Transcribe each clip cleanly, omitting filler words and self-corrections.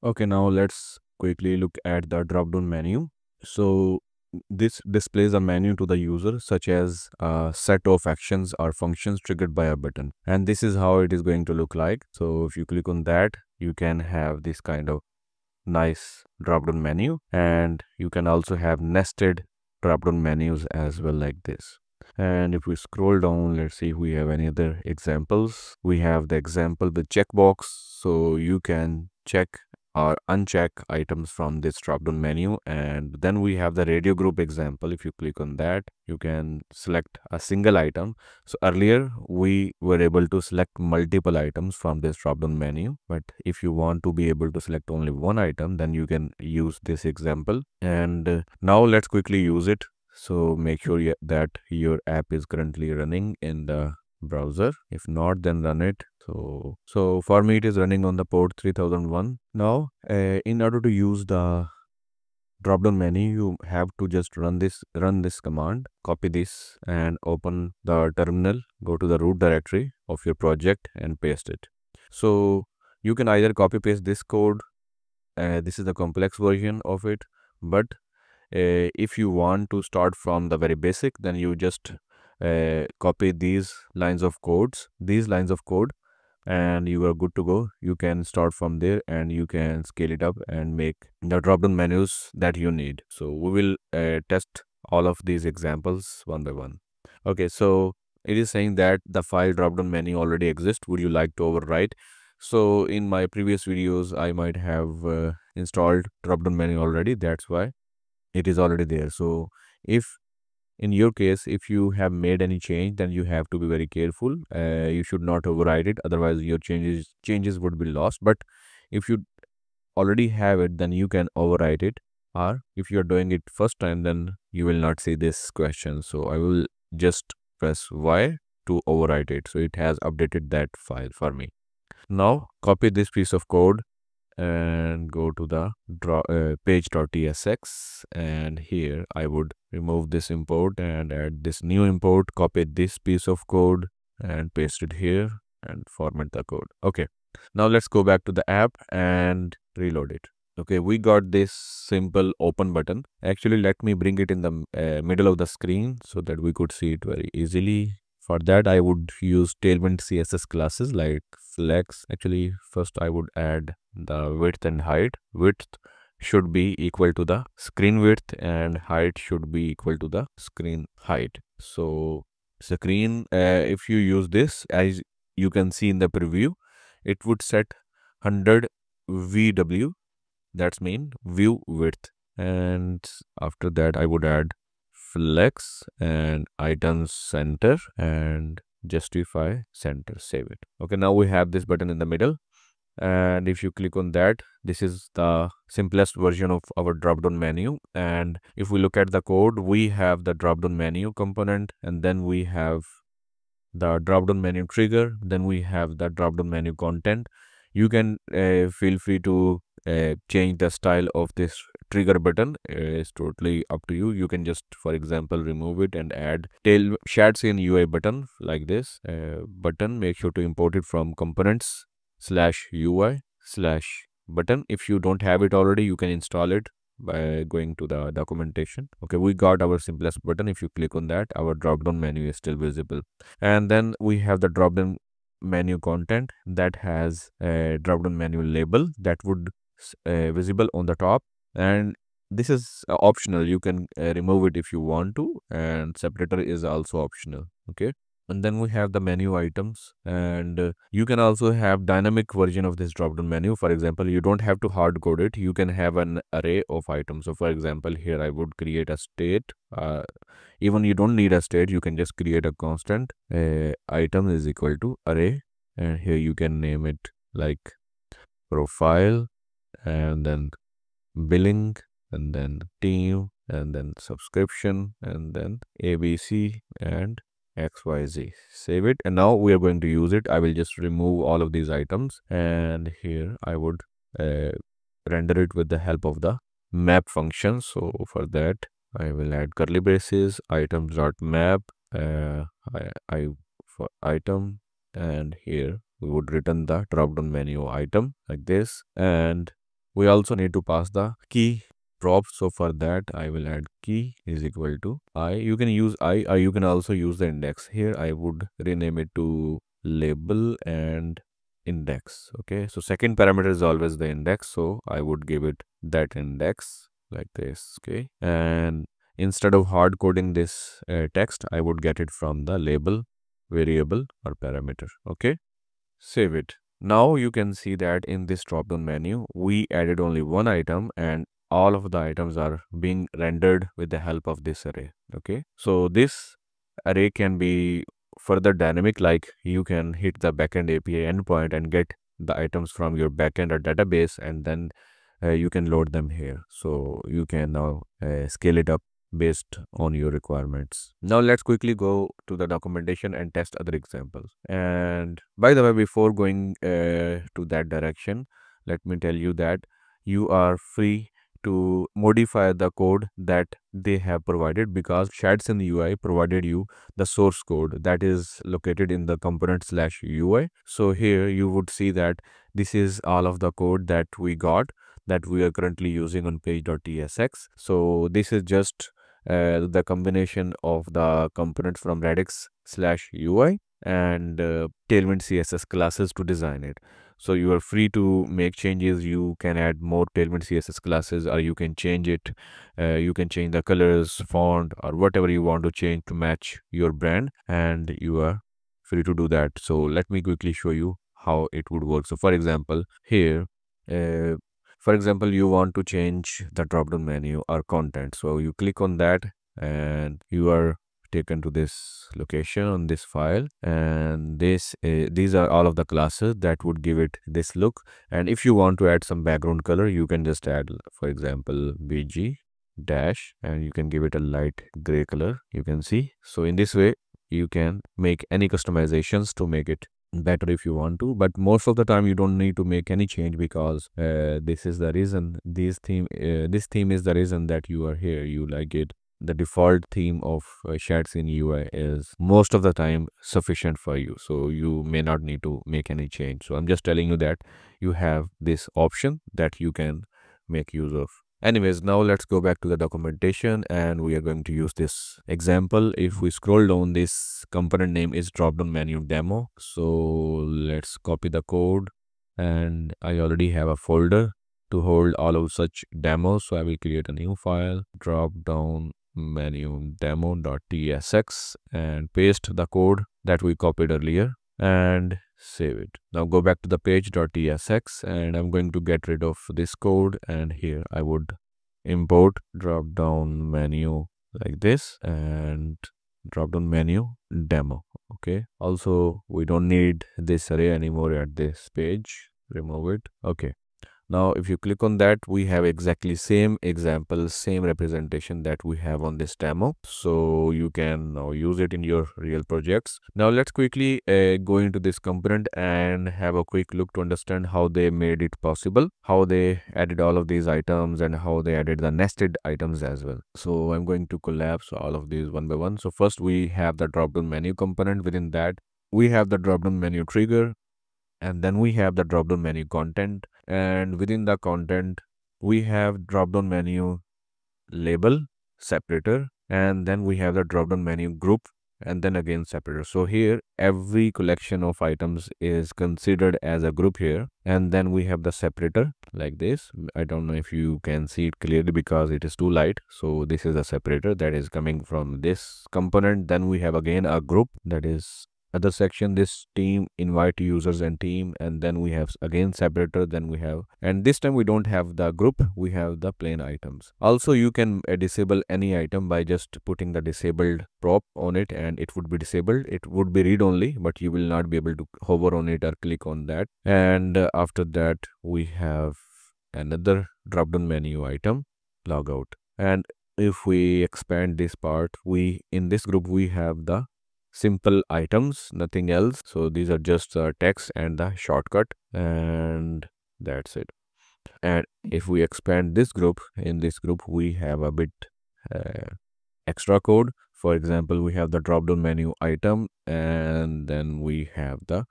Okay, now let's quickly look at the drop-down menu. So this displays a menu to the user, such as a set of actions or functions triggered by a button. And this is how it is going to look like. So if you click on that, you can have this kind of nice drop-down menu, and you can also have nested drop-down menus as well, like this. And if we scroll down, let's see if we have any other examples. We have the example, the checkbox. So you can check or uncheck items from this drop-down menu. And then we have the radio group example. If you click on that, you can select a single item. So earlier we were able to select multiple items from this drop-down menu, but if you want to be able to select only one item, then you can use this example. And now let's quickly use it. So make sure that your app is currently running in the browser. If not, then run it. So for me, it is running on the port 3001. Now, in order to use the drop-down menu, you have to just run this command, copy this and open the terminal, go to the root directory of your project and paste it. So you can either copy paste this code. This is the complex version of it, but if you want to start from the very basic, then you just copy these lines of code, and you are good to go. You can start from there and you can scale it up and make the drop-down menus that you need. So we will test all of these examples one by one. Okay, so it is saying that the file drop-down menu already exists. Would you like to overwrite? So in my previous videos, I might have installed drop-down menu already. That's why it is already there. So if in your case, if you have made any change, then you have to be very careful. You should not override it, otherwise your changes would be lost. But if you already have it, then you can override it. Or if you're doing it first time, then you will not see this question. So I will just press Y to overwrite it. So it has updated that file for me. Now copy this piece of code and go to the page.tsx, and here I would remove this import and add this new import, copy this piece of code and paste it here and format the code. Okay, now let's go back to the app and reload it. Okay, we got this simple open button. Actually, let me bring it in the middle of the screen so that we could see it very easily. For that, I would use Tailwind CSS classes like flex. Actually, first I would add the width and height. Width should be equal to the screen width and height should be equal to the screen height. So screen, if you use this, as you can see in the preview, it would set 100 VW. That's mean view width. And after that, I would add flex and items center and justify center, save it. Okay, now we have this button in the middle, and if you click on that, this is the simplest version of our drop down menu. And if we look at the code, we have the drop down menu component, and then we have the drop down menu trigger, then we have the drop down menu content. You can feel free to change the style of this trigger button. It's totally up to you. You can just, for example, remove it and add tail shared scene UI button like this button. Make sure to import it from components /UI /button. If you don't have it already, you can install it by going to the documentation. Okay, we got our simplest button. If you click on that, our drop down menu is still visible. And then we have the drop down menu content that has a drop down menu label that would visible on the top, and this is optional. You can remove it if you want to, and separator is also optional. Okay, and then we have the menu items, and you can also have dynamic version of this drop down menu. For example, you don't have to hard code it. You can have an array of items. So for example, here I would create a state. Even you don't need a state, you can just create a constant. Item is equal to array, and here you can name it like profile, and then billing, and then team, and then subscription, and then ABC and XYZ. Save it, and now we are going to use it. I will just remove all of these items, and here I would render it with the help of the map function. So for that, I will add curly braces, items.map, I for item, and here we would return the drop down menu item like this. And we also need to pass the key prop. So for that, I will add key is equal to I. You can use I, or you can also use the index. Here I would rename it to label and index. Okay, so second parameter is always the index, so I would give it that index like this. Okay, and instead of hard coding this text, I would get it from the label variable or parameter. Okay, save it. Now you can see that in this drop down menu, we added only one item and all of the items are being rendered with the help of this array. Okay, so this array can be further dynamic, like you can hit the backend API endpoint and get the items from your backend or database, and then you can load them here. So you can now scale it up based on your requirements. Now let's quickly go to the documentation and test other examples. And by the way, before going to that direction, let me tell you that you are free to modify the code that they have provided, because Shadson UI provided you the source code that is located in the component/UI. So here you would see that this is all of the code that we got, that we are currently using on page.tsx. So this is just the combination of the components from Radix/UI and Tailwind CSS classes to design it. So you are free to make changes. You can add more Tailwind CSS classes, or you can change it. You can change the colors, font, or whatever you want to change to match your brand, and you are free to do that. So let me quickly show you how it would work. So for example, here, for example, you want to change the drop down menu or content. So you click on that and you are taken to this location on this file, and these are all of the classes that would give it this look. And if you want to add some background color, you can just add, for example, bg dash, and you can give it a light gray color, you can see. So in this way you can make any customizations to make it better if you want to, but most of the time you don't need to make any change, because this is the reason this theme is the reason that you are here. You like it. The default theme of Shadson UI is most of the time sufficient for you, so you may not need to make any change. So I'm just telling you that you have this option that you can make use of. Anyways, now let's go back to the documentation and we are going to use this example. If we scroll down, this component name is dropdown menu demo. So let's copy the code, and I already have a folder to hold all of such demos. So I will create a new file, dropdown menu demo.tsx, and paste the code that we copied earlier and save it. Now go back to the page.tsx, and I'm going to get rid of this code, and here I would import drop down menu like this and drop down menu demo. Okay, also we don't need this array anymore at this page, remove it. Okay, now if you click on that, we have exactly same example, same representation that we have on this demo. So you can now use it in your real projects. Now let's quickly go into this component and have a quick look to understand how they made it possible, how they added all of these items, and how they added the nested items as well. So I'm going to collapse all of these one by one. So first we have the drop down menu component. Within that we have the drop down menu trigger, and then we have the drop down menu content, and within the content we have drop down menu label separator, and then we have the drop down menu group, and then again separator. So here every collection of items is considered as a group here, and then we have the separator like this. I don't know if you can see it clearly because it is too light. So this is a separator that is coming from this component. Then we have again a group, that is other section, this team, invite users and team, and then we have again separator, then we have, and this time we don't have the group, we have the plain items. Also you can disable any item by just putting the disabled prop on it, and it would be disabled. It would be read only, but you will not be able to hover on it or click on that. And after that we have another drop down menu item, logout. And if we expand this part, we in this group we have the simple items, nothing else. So these are just text and the shortcut, and that's it. And if we expand this group, in this group we have a bit extra code. For example, we have the drop down menu item, and then we have the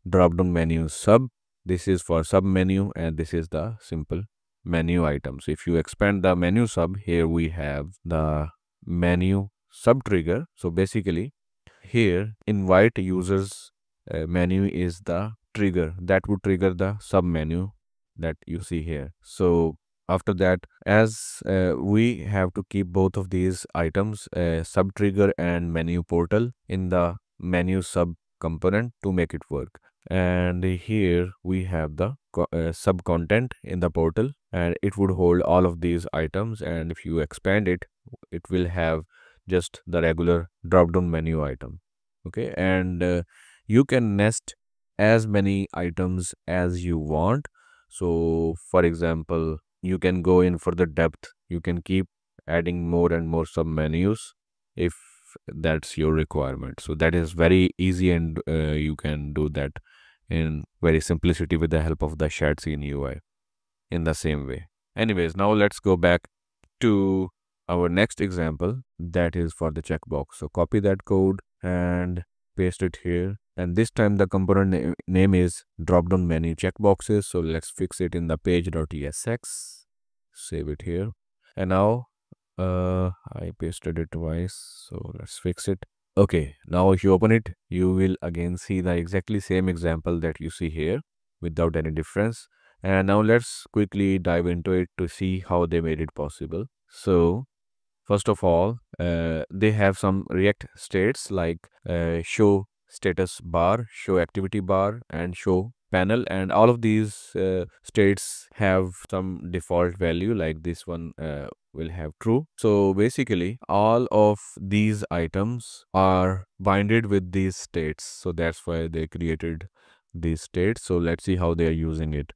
drop down menu sub. This is for sub menu, and this is the simple menu item. So if you expand the menu sub, here we have the menu sub trigger. So basically here invite users menu is the trigger that would trigger the sub menu that you see here. So after that, as we have to keep both of these items, sub trigger and menu portal, in the menu sub component to make it work. And here we have the sub content in the portal, and it would hold all of these items. And if you expand it, it will have just the regular drop down menu item. Okay, and you can nest as many items as you want. So for example, you can go in for the depth, you can keep adding more and more sub menus if that's your requirement. So that is very easy, and you can do that in very simplicity with the help of the shared scene UI in the same way. Anyways, now let's go back to our next example, that is for the checkbox. So copy that code and paste it here, and this time the component name is dropdown menu checkboxes. So let's fix it in the page.tsx, save it here, and now I pasted it twice, so let's fix it. Okay, now if you open it, you will again see the exactly same example that you see here without any difference. And now let's quickly dive into it to see how they made it possible. So first of all, they have some React states like show status bar, show activity bar, and show panel, and all of these states have some default value, like this one will have true. So basically all of these items are binded with these states, so that's why they created these states. So let's see how they are using it,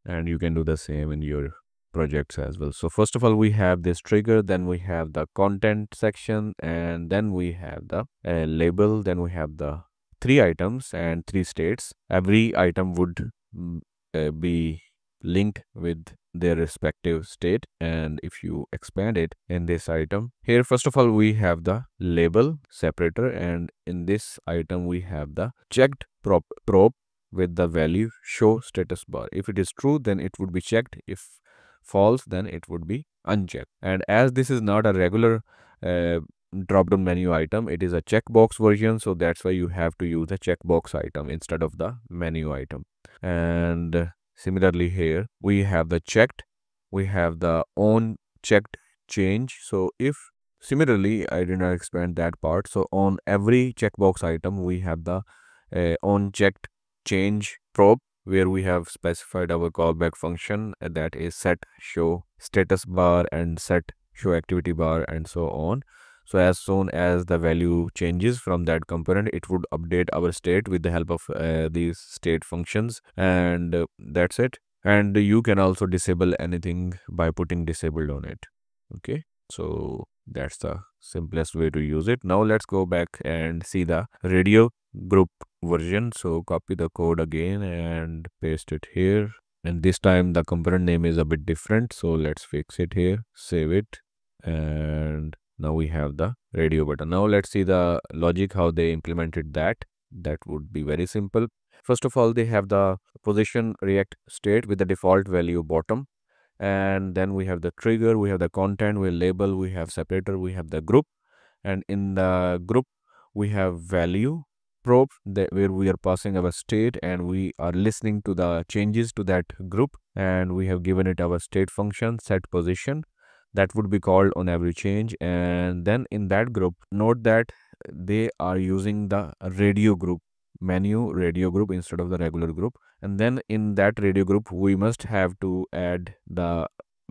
and you can do the same in your projects as well. So first of all, we have this trigger, then we have the content section, and then we have the label, then we have the 3 items and 3 states. Every item would be linked with their respective state. And if you expand it in this item here, first of all, we have the label separator, and in this item we have the checked prop with the value show status bar. If it is true, then it would be checked. If false, then it would be unchecked. And as this is not a regular drop down menu item, it is a checkbox version, so that's why you have to use a checkbox item instead of the menu item. And similarly here we have the checked, we have the on checked change. So if similarly, I did not expand that part, so on every checkbox item we have the on checked change prop, where we have specified our callback function, that is set show status bar and set show activity bar and so on. So as soon as the value changes from that component, it would update our state with the help of these state functions, and that's it. And you can also disable anything by putting disabled on it. Okay, so that's the simplest way to use it. Now let's go back and see the radio group version. So copy the code again and paste it here, and this time the component name is a bit different, so let's fix it here, save it, and now we have the radio button. Now let's see the logic, how they implemented that. That would be very simple. First of all, they have the position React state with the default value bottom, and then we have the trigger, we have the content, we have label, we have separator, we have the group, and in the group we have value prop, where we are passing our state and we are listening to the changes to that group, and we have given it our state function set position that would be called on every change. And then in that group, note that they are using the radio group menu radio group instead of the regular group. And then in that radio group we must have to add the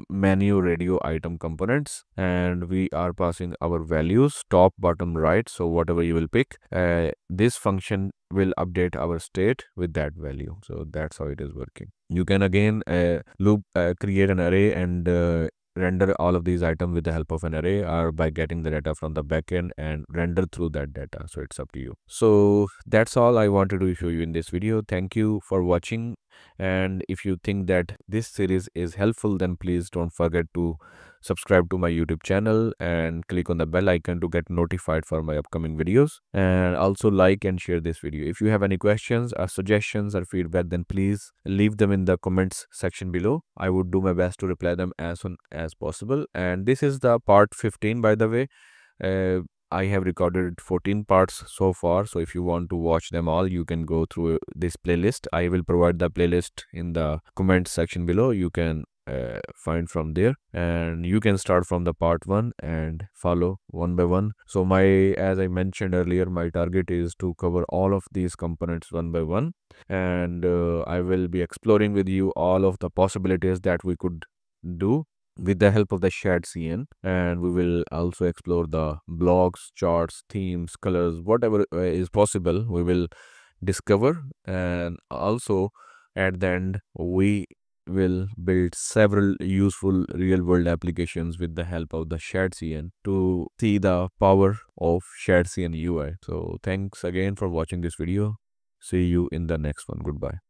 menu radio item components, and we are passing our values top, bottom, right. So whatever you will pick, this function will update our state with that value. So that's how it is working. You can again create an array and render all of these items with the help of an array, or by getting the data from the backend and render through that data. So it's up to you. So that's all I wanted to show you in this video. Thank you for watching, and if you think that this series is helpful, then please don't forget to subscribe to my YouTube channel and click on the bell icon to get notified for my upcoming videos, and also like and share this video. If you have any questions or suggestions or feedback, then please leave them in the comments section below. I would do my best to reply them as soon as possible. And this is the part 15, by the way. I have recorded 14 parts so far, so if you want to watch them all, you can go through this playlist. I will provide the playlist in the comments section below. You can find from there, and you can start from the part 1 and follow one by one. So as I mentioned earlier, my target is to cover all of these components one by one, and I will be exploring with you all of the possibilities that we could do with the help of the Shadcn, and we will also explore the blocks, charts, themes, colors, whatever is possible we will discover. And also at the end we will build several useful real-world applications with the help of the Shadcn to see the power of Shadcn UI. So thanks again for watching this video. See you in the next one. Goodbye.